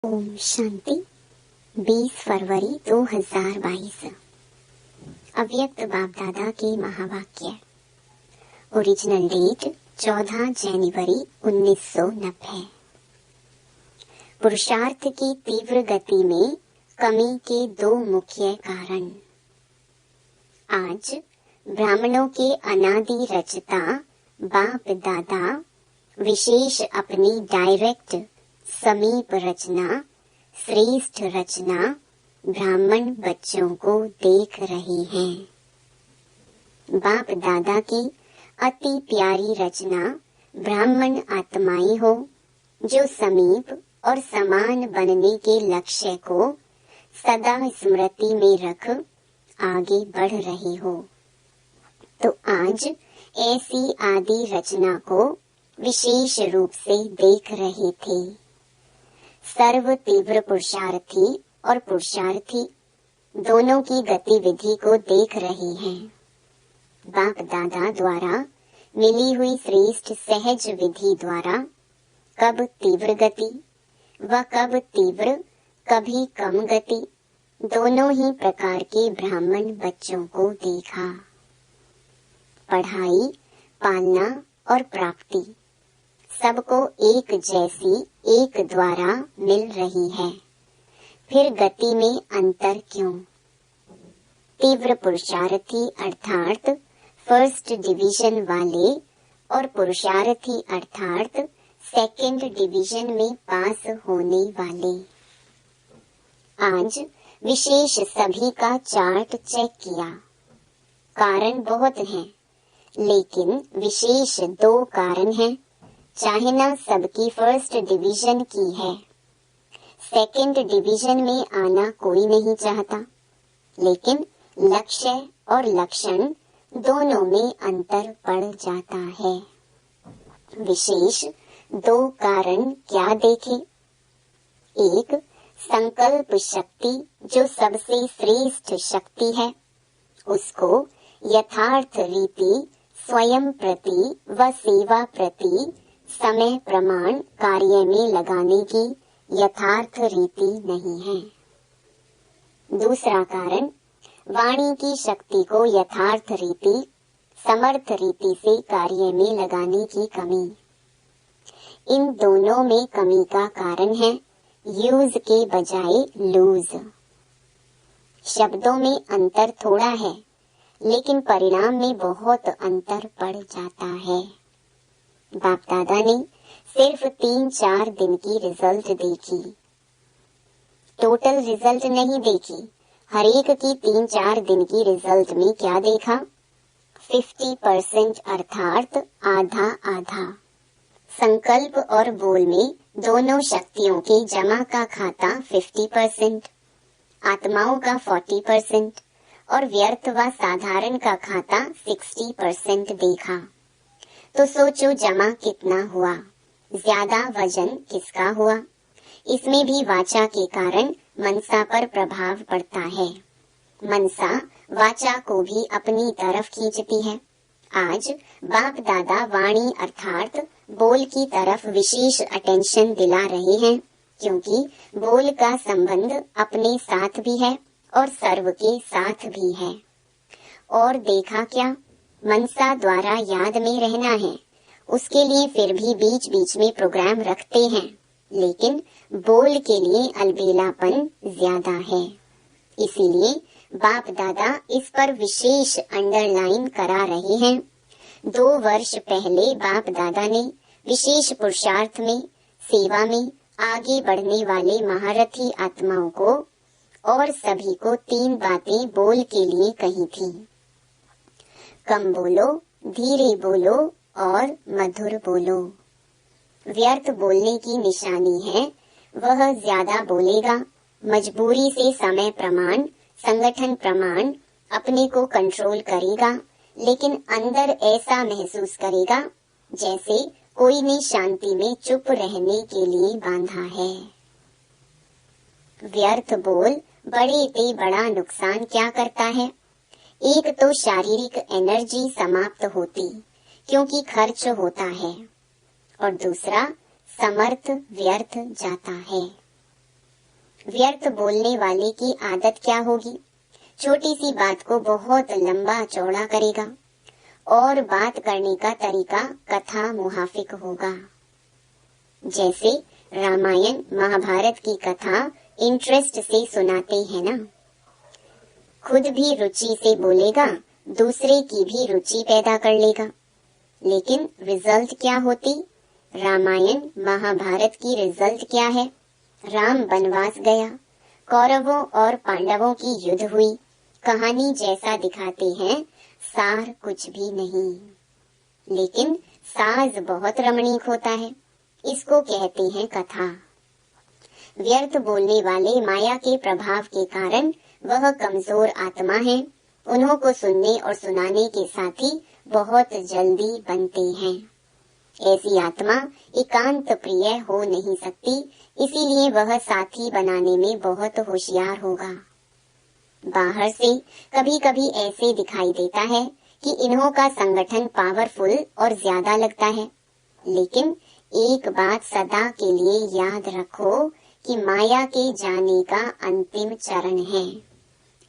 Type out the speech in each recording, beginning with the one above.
ओम शांति। 20 फरवरी 2022। अव्यक्त बाप दादा के महावाक्य। ओरिजिनल डेट 14 जनवरी 1990। पुरुषार्थ की तीव्र गति में कमी के दो मुख्य कारण। आज ब्राह्मणों के अनादि रचता बाप दादा विशेष अपनी डायरेक्ट समीप रचना, श्रेष्ठ रचना ब्राह्मण बच्चों को देख रहे हैं। बाप दादा की अति प्यारी रचना ब्राह्मण आत्माएं हो, जो समीप और समान बनने के लक्ष्य को सदा स्मृति में रख आगे बढ़ रही हो। तो आज ऐसी आदि रचना को विशेष रूप से देख रहे थे। सर्व तीव्र पुरुषार्थी और पुरुषार्थी दोनों की गतिविधि को देख रहे हैं। बाप दादा द्वारा मिली हुई श्रेष्ठ सहज विधि द्वारा कब तीव्र गति व कब तीव्र कभी कम गति दोनों ही प्रकार के ब्राह्मण बच्चों को देखा। पढ़ाई, पालना और प्राप्ति सबको एक जैसी एक द्वारा मिल रही है, फिर गति में अंतर क्यों? तीव्र पुरुषार्थी अर्थात फर्स्ट डिवीजन वाले और पुरुषार्थी अर्थात सेकंड डिवीजन में पास होने वाले। आज विशेष सभी का चार्ट चेक किया। कारण बहुत हैं, लेकिन विशेष दो कारण हैं। चाहे ना सबकी फर्स्ट डिवीजन की है, सेकंड डिवीजन में आना कोई नहीं चाहता, लेकिन लक्ष्य और लक्षण दोनों में अंतर पड़ जाता है। विशेष दो कारण क्या देखे? एक, संकल्प शक्ति जो सबसे श्रेष्ठ शक्ति है, उसको यथार्थ रीति स्वयं प्रति व सेवा प्रति समय प्रमाण कार्य में लगाने की यथार्थ रीति नहीं है। दूसरा कारण, वाणी की शक्ति को यथार्थ रीति समर्थ रीति से कार्य में लगाने की कमी। इन दोनों में कमी का कारण है यूज के बजाय लूज। शब्दों में अंतर थोड़ा है, लेकिन परिणाम में बहुत अंतर पड़ जाता है। बाप दादा ने सिर्फ 3-4 दिन की रिजल्ट देखी, टोटल रिजल्ट नहीं देखी। हर एक की 3-4 दिन की रिजल्ट में क्या देखा? 50% अर्थात आधा आधा। संकल्प और बोल में दोनों शक्तियों के जमा का खाता 50%, आत्माओं का 40% और व्यर्थ व साधारण का खाता 60% देखा। तो सोचो जमा कितना हुआ, ज्यादा वजन किसका हुआ? इसमें भी वाचा के कारण मनसा पर प्रभाव पड़ता है। मनसा वाचा को भी अपनी तरफ खींचती है। आज बाप दादा वाणी अर्थात बोल की तरफ विशेष अटेंशन दिला रहे हैं, क्योंकि बोल का संबंध अपने साथ भी है और सर्व के साथ भी है। और देखा क्या? मनसा द्वारा याद में रहना है, उसके लिए फिर भी बीच बीच में प्रोग्राम रखते हैं, लेकिन बोल के लिए अलबेलापन ज्यादा है। इसीलिए बाप दादा इस पर विशेष अंडरलाइन करा रहे हैं। 2 वर्ष पहले बाप दादा ने विशेष पुरुषार्थ में सेवा में आगे बढ़ने वाले महारथी आत्माओं को और सभी को 3 बातें बोल के लिए कही थी। कम बोलो, धीरे बोलो और मधुर बोलो। व्यर्थ बोलने की निशानी है वह ज्यादा बोलेगा, मजबूरी से समय प्रमाण, संगठन प्रमाण अपने को कंट्रोल करेगा, लेकिन अंदर ऐसा महसूस करेगा जैसे कोई ने शांति में चुप रहने के लिए बांधा है। व्यर्थ बोल बड़े से बड़ा नुकसान क्या करता है? एक तो शारीरिक एनर्जी समाप्त होती, क्योंकि खर्च होता है, और दूसरा समर्थ व्यर्थ जाता है। व्यर्थ बोलने वाले की आदत क्या होगी? छोटी सी बात को बहुत लंबा चौड़ा करेगा और बात करने का तरीका कथा मुहाफिक होगा। जैसे रामायण महाभारत की कथा इंटरेस्ट से सुनाते हैं ना, खुद भी रुचि से बोलेगा, दूसरे की भी रुचि पैदा कर लेगा। लेकिन रिजल्ट क्या होती? रामायण महाभारत की रिजल्ट क्या है? राम वनवास गया, कौरवों और पांडवों की युद्ध हुई। कहानी जैसा दिखाते हैं, सार कुछ भी नहीं। लेकिन साज बहुत रमणीक होता है, इसको कहते हैं कथा। व्यर्थ बोलने वाले माया के प्रभाव के कारण वह कमजोर आत्मा है। उन्हों को सुनने और सुनाने के साथी बहुत जल्दी बनते हैं। ऐसी आत्मा एकांत प्रिय हो नहीं सकती, इसीलिए वह साथी बनाने में बहुत होशियार होगा। बाहर से कभी कभी ऐसे दिखाई देता है कि इन्हों का संगठन पावरफुल और ज्यादा लगता है, लेकिन एक बात सदा के लिए याद रखो कि माया के जाने का अंतिम चरण है।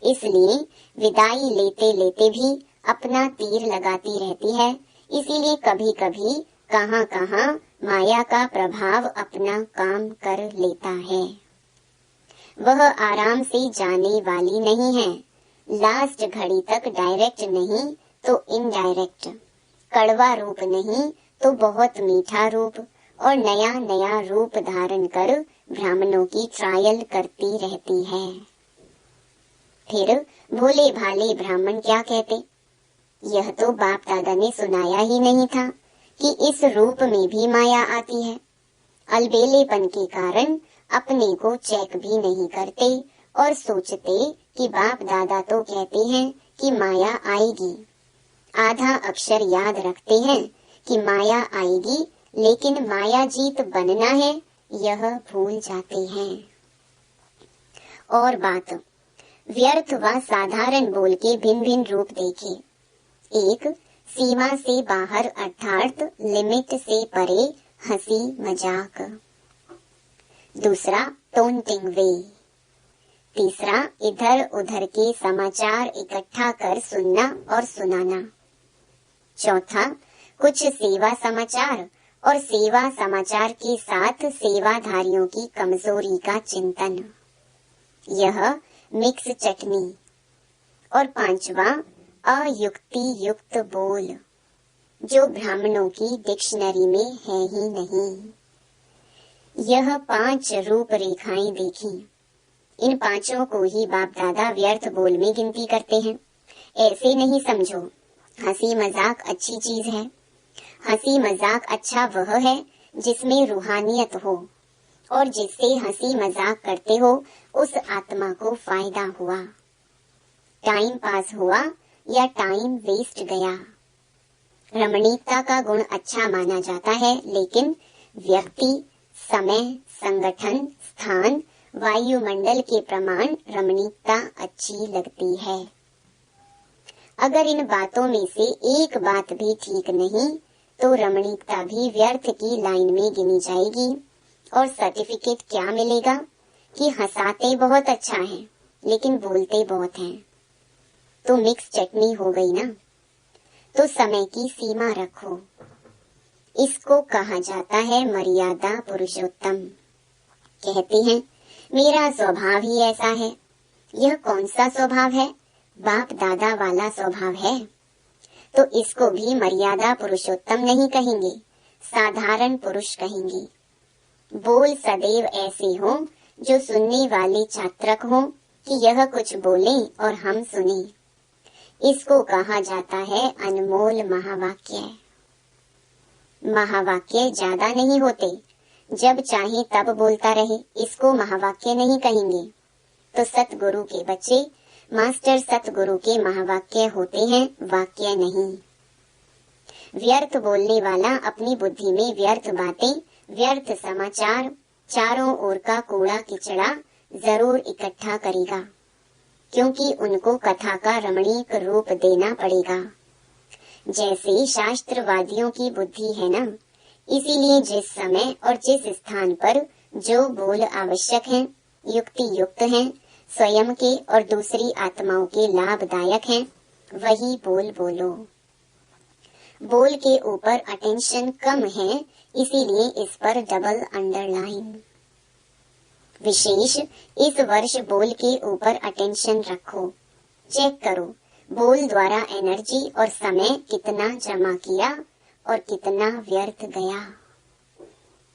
इसलिए विदाई लेते लेते भी अपना तीर लगाती रहती है। इसीलिए कभी कभी कहां कहां माया का प्रभाव अपना काम कर लेता है। वह आराम से जाने वाली नहीं है। लास्ट घड़ी तक डायरेक्ट नहीं तो इनडायरेक्ट, कड़वा रूप नहीं तो बहुत मीठा रूप और नया नया रूप धारण कर ब्राह्मणों की ट्रायल करती रहती है। फिर भोले भाले ब्राह्मण क्या कहते? यह तो बाप दादा ने सुनाया ही नहीं था कि इस रूप में भी माया आती है। अलबेलेपन के कारण अपने को चेक भी नहीं करते और सोचते कि बाप दादा तो कहते हैं कि माया आएगी। आधा अक्षर याद रखते हैं कि माया आएगी, लेकिन माया जीत बनना है यह भूल जाते हैं। और बात व्यर्थ व साधारण बोल के भिन्न भिन्न रूप देखे। एक, सीमा से बाहर अर्थात लिमिट से परे हंसी मजाक। दूसरा, टोंटिंग वे। तीसरा, इधर उधर के समाचार इकट्ठा कर सुनना और सुनाना। चौथा, कुछ सेवा समाचार और सेवा समाचार के साथ सेवाधारियों की कमजोरी का चिंतन, यह मिक्स चटनी। और पांचवा, अयुक्ति युक्त बोल, जो ब्राह्मणों की डिक्शनरी में है ही नहीं। यह 5 रूपरेखाएं देखी। इन पांचों को ही बाप दादा व्यर्थ बोल में गिनती करते हैं। ऐसे नहीं समझो हंसी मजाक अच्छी चीज है। हंसी मजाक अच्छा वह है जिसमें रूहानियत हो और जिससे हंसी मजाक करते हो उस आत्मा को फायदा हुआ। टाइम पास हुआ या टाइम वेस्ट गया। रमणीकता का गुण अच्छा माना जाता है, लेकिन व्यक्ति, समय, संगठन, स्थान, वायुमंडल के प्रमाण रमणीकता अच्छी लगती है। अगर इन बातों में से एक बात भी ठीक नहीं तो रमणीकता भी व्यर्थ की लाइन में गिनी जाएगी और सर्टिफिकेट क्या मिलेगा कि हंसाते बहुत अच्छा है लेकिन बोलते बहुत हैं। तो मिक्स चटनी हो गई ना। तो समय की सीमा रखो। इसको कहा जाता है मर्यादा पुरुषोत्तम। कहते हैं मेरा स्वभाव ही ऐसा है। यह कौन सा स्वभाव है? बाप दादा वाला स्वभाव है। तो इसको भी मर्यादा पुरुषोत्तम नहीं कहेंगे, साधारण पुरुष कहेंगे। बोल सदैव ऐसे हो जो सुनने वाले चात्रक हो कि यह कुछ बोले और हम सुने। इसको कहा जाता है अनमोल महावाक्य। महावाक्य ज्यादा नहीं होते, जब चाहे तब बोलता रहे, इसको महावाक्य नहीं कहेंगे। तो सतगुरु के बच्चे मास्टर सतगुरु के महावाक्य होते हैं, वाक्य नहीं। व्यर्थ बोलने वाला अपनी बुद्धि में व्यर्थ बातें, व्यर्थ समाचार, चारों ओर का कूड़ा किचड़ा जरूर इकट्ठा करेगा, क्योंकि उनको कथा का रमणीक रूप देना पड़ेगा। जैसे शास्त्रवादियों की बुद्धि है ना, इसीलिए जिस समय और जिस स्थान पर जो बोल आवश्यक है युक्ति युक्त हैं, स्वयं के और दूसरी आत्माओं के लाभदायक हैं, वही बोल बोलो। बोल के ऊपर अटेंशन कम है, इसीलिए इस पर डबल अंडरलाइन। विशेष इस वर्ष बोल के ऊपर अटेंशन रखो। चेक करो बोल द्वारा एनर्जी और समय कितना जमा किया और कितना व्यर्थ गया।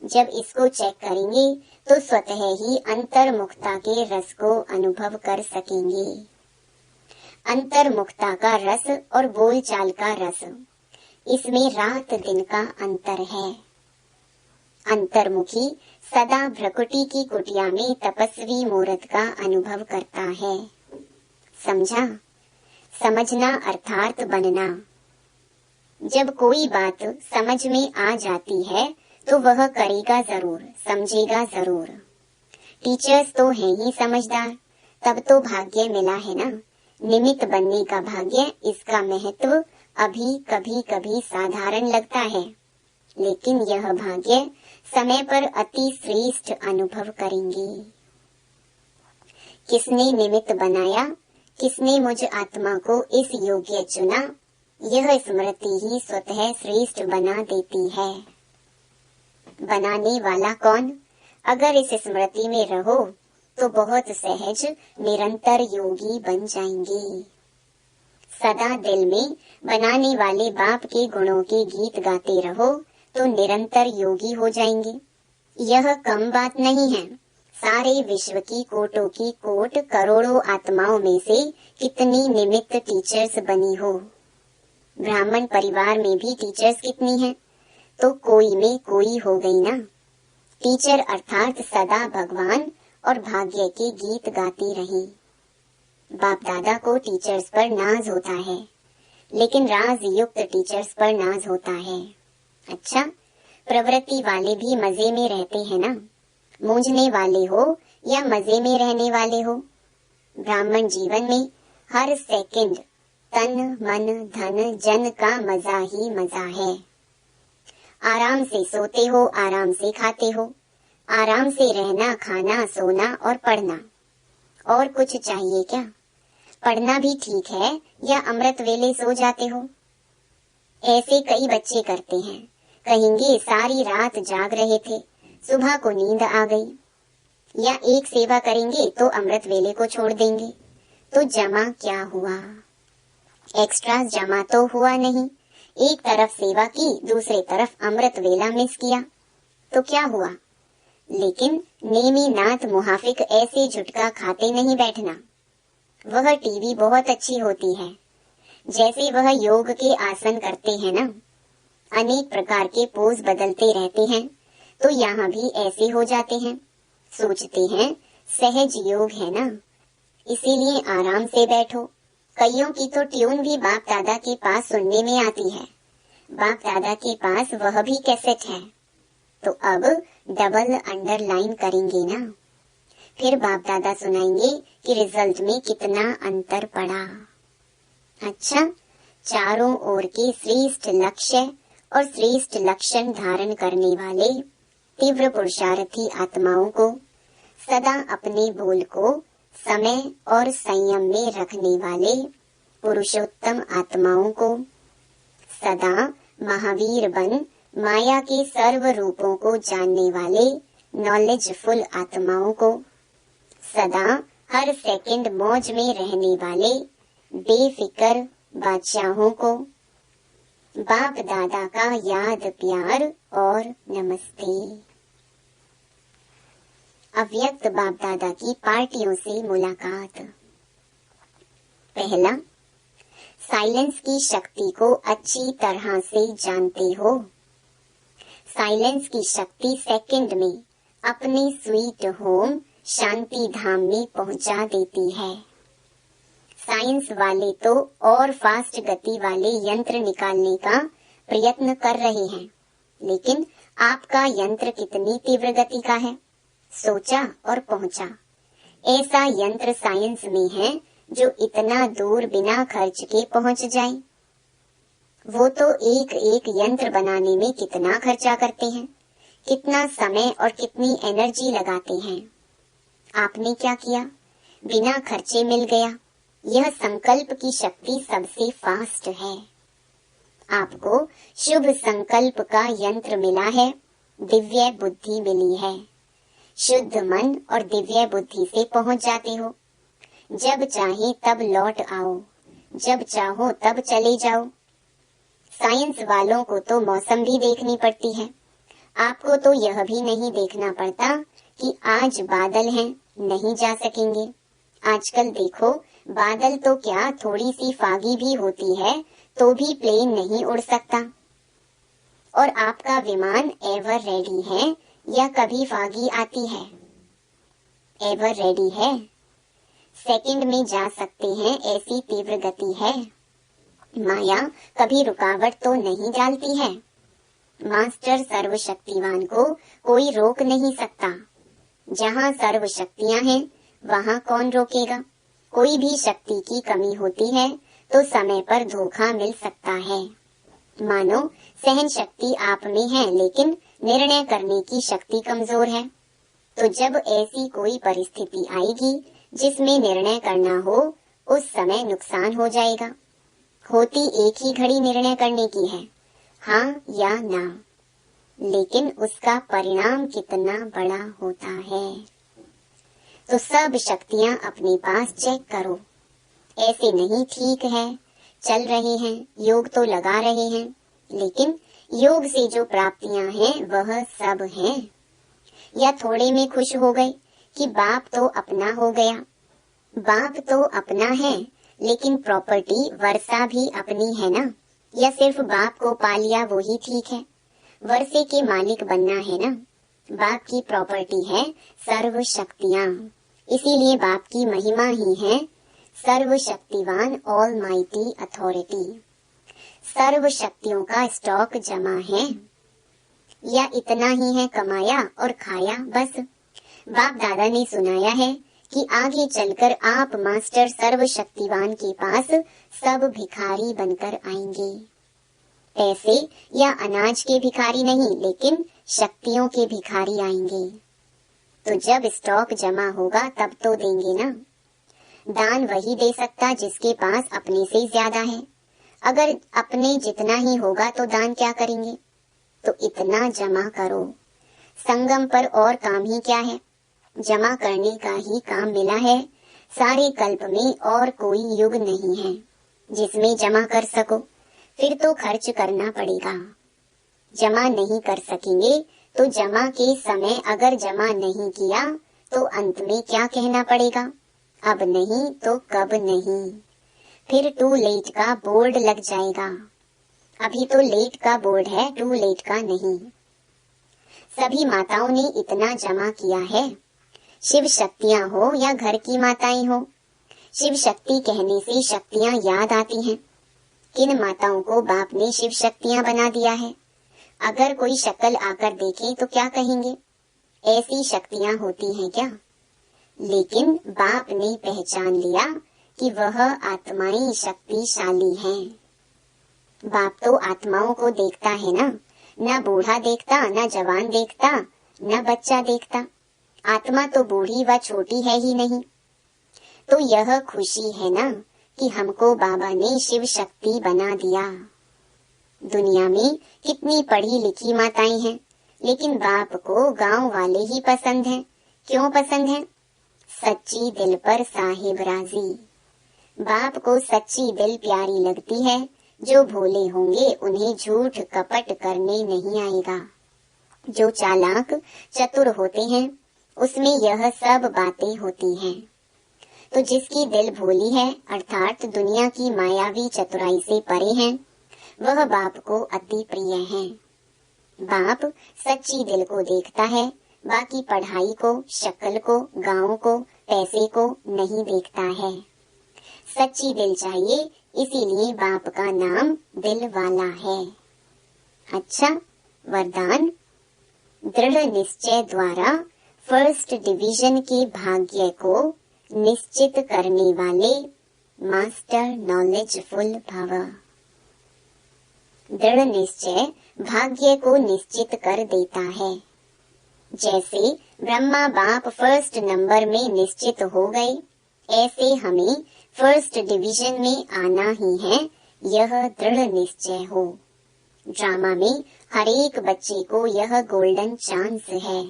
जब इसको चेक करेंगे तो स्वतः ही अंतर्मुखता के रस को अनुभव कर सकेंगे। अंतर्मुखता का रस और बोलचाल का रस, इसमें रात दिन का अंतर है। अंतर्मुखी सदा भ्रकुटी की कुटिया में तपस्वी मूर्त का अनुभव करता है। समझा? समझना अर्थात बनना। जब कोई बात समझ में आ जाती है तो वह करेगा जरूर, समझेगा जरूर। टीचर्स तो हैं ही समझदार, तब तो भाग्य मिला है ना। निमित्त बनने का भाग्य, इसका महत्व अभी कभी कभी साधारण लगता है, लेकिन यह भाग्य समय पर अति श्रेष्ठ अनुभव करेंगे। किसने निमित्त बनाया, किसने मुझ आत्मा को इस योग्य चुना, यह स्मृति ही स्वतः श्रेष्ठ बना देती है। बनाने वाला कौन? अगर इस स्मृति में रहो तो बहुत सहज निरंतर योगी बन जाएंगे। सदा दिल में बनाने वाले बाप के गुणों के गीत गाते रहो तो निरंतर योगी हो जाएंगे। यह कम बात नहीं है। सारे विश्व की कोटों की कोट करोड़ों आत्माओं में से कितनी निमित्त टीचर्स बनी हो। ब्राह्मण परिवार में भी टीचर्स कितनी हैं? तो कोई में कोई हो गई ना। टीचर अर्थात सदा भगवान और भाग्य के गीत गाती रही। बाप दादा को टीचर्स पर नाज होता है, लेकिन राज युक्त टीचर्स पर नाज होता है। अच्छा, प्रवृत्ति वाले भी मजे में रहते हैं ना। मूंझने वाले हो या मजे में रहने वाले हो, ब्राह्मण जीवन में हर सेकंड तन मन धन जन का मजा ही मजा है। आराम से सोते हो, आराम से खाते हो, आराम से रहना खाना सोना और पढ़ना। और कुछ चाहिए क्या? पढ़ना भी ठीक है या अमृत वेले सो जाते हो? ऐसे कई बच्चे करते हैं। कहेंगे सारी रात जाग रहे थे, सुबह को नींद आ गई। या एक सेवा करेंगे तो अमृत वेले को छोड़ देंगे। तो जमा क्या हुआ? एक्स्ट्रा जमा तो हुआ नहीं। एक तरफ सेवा की, दूसरे तरफ अमृत वेला मिस किया, तो क्या हुआ? लेकिन नेमी नाथ मुहाफिक ऐसे झुटका खाते नहीं बैठना। वह टीवी बहुत अच्छी होती है, जैसे वह योग के आसन करते हैं ना, अनेक प्रकार के पोज बदलते रहते हैं, तो यहाँ भी ऐसे हो जाते हैं। सोचते हैं सहज योग है ना, इसीलिए आराम से बैठो। कईयों की तो ट्यून भी बाप दादा के पास सुनने में आती है। बाप दादा के पास वह भी कैसेट है। तो अब डबल अंडरलाइन करेंगे ना, फिर बाप दादा सुनाएंगे कि रिजल्ट में कितना अंतर पड़ा। अच्छा, चारों ओर के श्रेष्ठ लक्ष्य और श्रेष्ठ लक्षण धारण करने वाले तीव्र पुरुषार्थी आत्माओं को, सदा अपने बोल को समय और संयम में रखने वाले पुरुषोत्तम आत्माओं को, सदा महावीर बन माया के सर्व रूपों को जानने वाले नॉलेजफुल आत्माओं को, सदा हर सेकंड मौज में रहने वाले बेफिक्र बादशाहों को, बाप दादा का याद प्यार और नमस्ते। अव्यक्त बाप दादा की पार्टियों से मुलाकात। पहला, साइलेंस की शक्ति को अच्छी तरह से जानते हो। साइलेंस की शक्ति सेकंड में अपने स्वीट होम शांति धाम में पहुंचा देती है। साइंस वाले तो और फास्ट गति वाले यंत्र निकालने का प्रयत्न कर रहे हैं, लेकिन आपका यंत्र कितनी तीव्र गति का है? सोचा और पहुंचा। ऐसा यंत्र साइंस में है जो इतना दूर बिना खर्च के पहुंच जाए। वो तो एक एक यंत्र बनाने में कितना खर्चा करते हैं, कितना समय और कितनी एनर्जी लगाते हैं। आपने क्या किया? बिना खर्चे मिल गया। यह संकल्प की शक्ति सबसे फास्ट है। आपको शुभ संकल्प का यंत्र मिला है, दिव्य बुद्धि मिली है। शुद्ध मन और दिव्य बुद्धि से पहुंच जाते हो। जब चाहे तब लौट आओ, जब चाहो तब चले जाओ। साइंस वालों को तो मौसम भी देखनी पड़ती है, आपको तो यह भी नहीं देखना पड़ता कि आज बादल हैं, नहीं जा सकेंगे। आजकल देखो, बादल तो क्या, थोड़ी सी फागी भी होती है तो भी प्लेन नहीं उड़ सकता। और आपका विमान एवर रेडी है या कभी फागी आती है? एवर रेडी है। सेकंड में जा सकते हैं, ऐसी तीव्र गति है। माया कभी रुकावट तो नहीं डालती है। मास्टर सर्वशक्तिवान को कोई रोक नहीं सकता। जहाँ सर्व शक्तियाँ हैं वहाँ कौन रोकेगा? कोई भी शक्ति की कमी होती है तो समय पर धोखा मिल सकता है। मानो सहन शक्ति आप में है, लेकिन निर्णय करने की शक्ति कमजोर है। तो जब ऐसी कोई परिस्थिति आएगी जिसमें निर्णय करना हो, उस समय नुकसान हो जाएगा। होती एक ही घड़ी निर्णय करने की है, हाँ या ना, लेकिन उसका परिणाम कितना बड़ा होता है। तो सब शक्तियाँ अपने पास चेक करो। ऐसे नहीं ठीक है, चल रहे हैं, योग तो लगा रहे हैं, लेकिन योग से जो प्राप्तियां हैं वह सब हैं। या थोड़े में खुश हो गए कि बाप तो अपना हो गया। बाप तो अपना है, लेकिन प्रॉपर्टी वर्षा भी अपनी है ना? या सिर्फ बाप को पा लिया वो ही ठीक है? वर्षे के मालिक बनना है ना? बाप की प्रॉपर्टी है सर्व शक्तियाँ, इसीलिए बाप की महिमा ही है सर्व शक्तिवान, ऑल माइटी अथॉरिटी। सर्व शक्तियों का स्टॉक जमा है, या इतना ही है कमाया और खाया बस? बाप दादा ने सुनाया है कि आगे चलकर आप मास्टर सर्व शक्तिवान के पास सब भिखारी बनकर आएंगे। पैसे या अनाज के भिखारी नहीं, लेकिन शक्तियों के भिखारी आएंगे। तो जब स्टॉक जमा होगा तब तो देंगे ना। दान वही दे सकता जिसके पास अपने से ज्यादा है। अगर अपने जितना ही होगा तो दान क्या करेंगे? तो इतना जमा करो। संगम पर और काम ही क्या है? जमा करने का ही काम मिला है। सारे कल्प में और कोई युग नहीं है जिसमें जमा कर सको, फिर तो खर्च करना पड़ेगा। जमा नहीं कर सकेंगे तो जमा के समय अगर जमा नहीं किया तो अंत में क्या कहना पड़ेगा? अब नहीं तो कब नहीं। फिर टू लेट का बोर्ड लग जाएगा। अभी तो लेट का बोर्ड है, टू लेट का नहीं। सभी माताओं ने इतना जमा किया है। शिव शक्तियाँ हो या घर की माताएं हो, शिव शक्ति कहने से शक्तियाँ याद आती हैं। किन माताओं को बाप ने शिव शक्तियाँ बना दिया है? अगर कोई शक्ल आकर देखे तो क्या कहेंगे? ऐसी शक्तियाँ होती हैं क्या? लेकिन बाप ने पहचान लिया कि वह आत्माएं शक्तिशाली हैं। बाप तो आत्माओं को देखता है ना, न बूढ़ा देखता, न जवान देखता, न बच्चा देखता। आत्मा तो बूढ़ी व छोटी है ही नहीं। तो यह खुशी है ना कि हमको बाबा ने शिव शक्ति बना दिया। दुनिया में कितनी पढ़ी लिखी माताएं हैं, लेकिन बाप को गांव वाले ही पसंद हैं। क्यों पसंद हैं? सच्ची दिल पर साहिब राजी। बाप को सच्ची दिल प्यारी लगती है। जो भोले होंगे उन्हें झूठ कपट करने नहीं आएगा। जो चालाक चतुर होते हैं उसमें यह सब बातें होती हैं। तो जिसकी दिल भोली है अर्थात दुनिया की मायावी चतुराई से परे हैं, वह बाप को अति प्रिय है। बाप सच्ची दिल को देखता है, बाकी पढ़ाई को, शक्ल को, गांव को, पैसे को नहीं देखता है। सच्ची दिल चाहिए, इसीलिए बाप का नाम दिल वाला है। अच्छा, वरदान। दृढ़ निश्चय द्वारा फर्स्ट डिवीजन के भाग्य को निश्चित करने वाले मास्टर नॉलेजफुल भव। दृढ़ निश्चय भाग्य को निश्चित कर देता है। जैसे ब्रह्मा बाप फर्स्ट नंबर में निश्चित हो गए, ऐसे हमें फर्स्ट डिवीजन में आना ही है, यह दृढ़ निश्चय हो। ड्रामा में हर एक बच्चे को यह गोल्डन चांस है।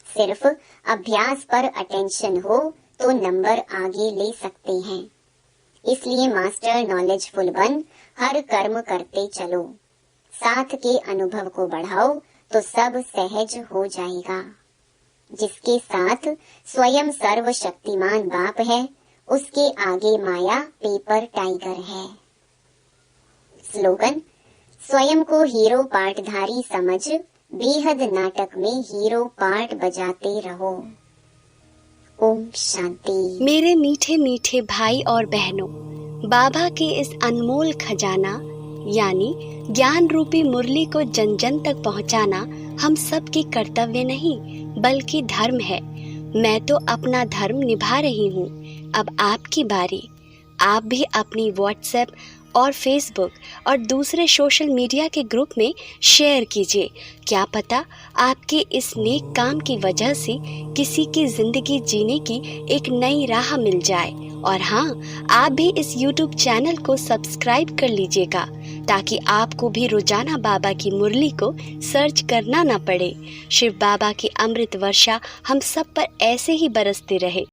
सिर्फ अभ्यास पर अटेंशन हो तो नंबर आगे ले सकते हैं। इसलिए मास्टर नॉलेजफुल बन हर कर्म करते चलो, साथ के अनुभव को बढ़ाओ तो सब सहज हो जाएगा। जिसके साथ स्वयं सर्वशक्तिमान बाप है, उसके आगे माया पेपर टाइगर है। स्लोगन, स्वयं को हीरो पार्टधारी समझ, बेहद नाटक में हीरो पार्ट बजाते रहो। ओम शांति। मेरे मीठे मीठे भाई और बहनों, बाबा के इस अनमोल खजाना यानी ज्ञान रूपी मुरली को जन जन तक पहुंचाना हम सब की कर्तव्य नहीं बल्कि धर्म है। मैं तो अपना धर्म निभा रही हूँ, अब आपकी बारी। आप भी अपनी व्हाट्सएप और फेसबुक और दूसरे सोशल मीडिया के ग्रुप में शेयर कीजिए। क्या पता आपके इस नेक काम की वजह से किसी की जिंदगी जीने की एक नई राह मिल जाए। और हाँ, आप भी इस YouTube चैनल को सब्सक्राइब कर लीजिएगा ताकि आपको भी रोजाना बाबा की मुरली को सर्च करना ना पड़े। शिव बाबा की अमृत वर्षा हम सब पर ऐसे ही बरसते रहे।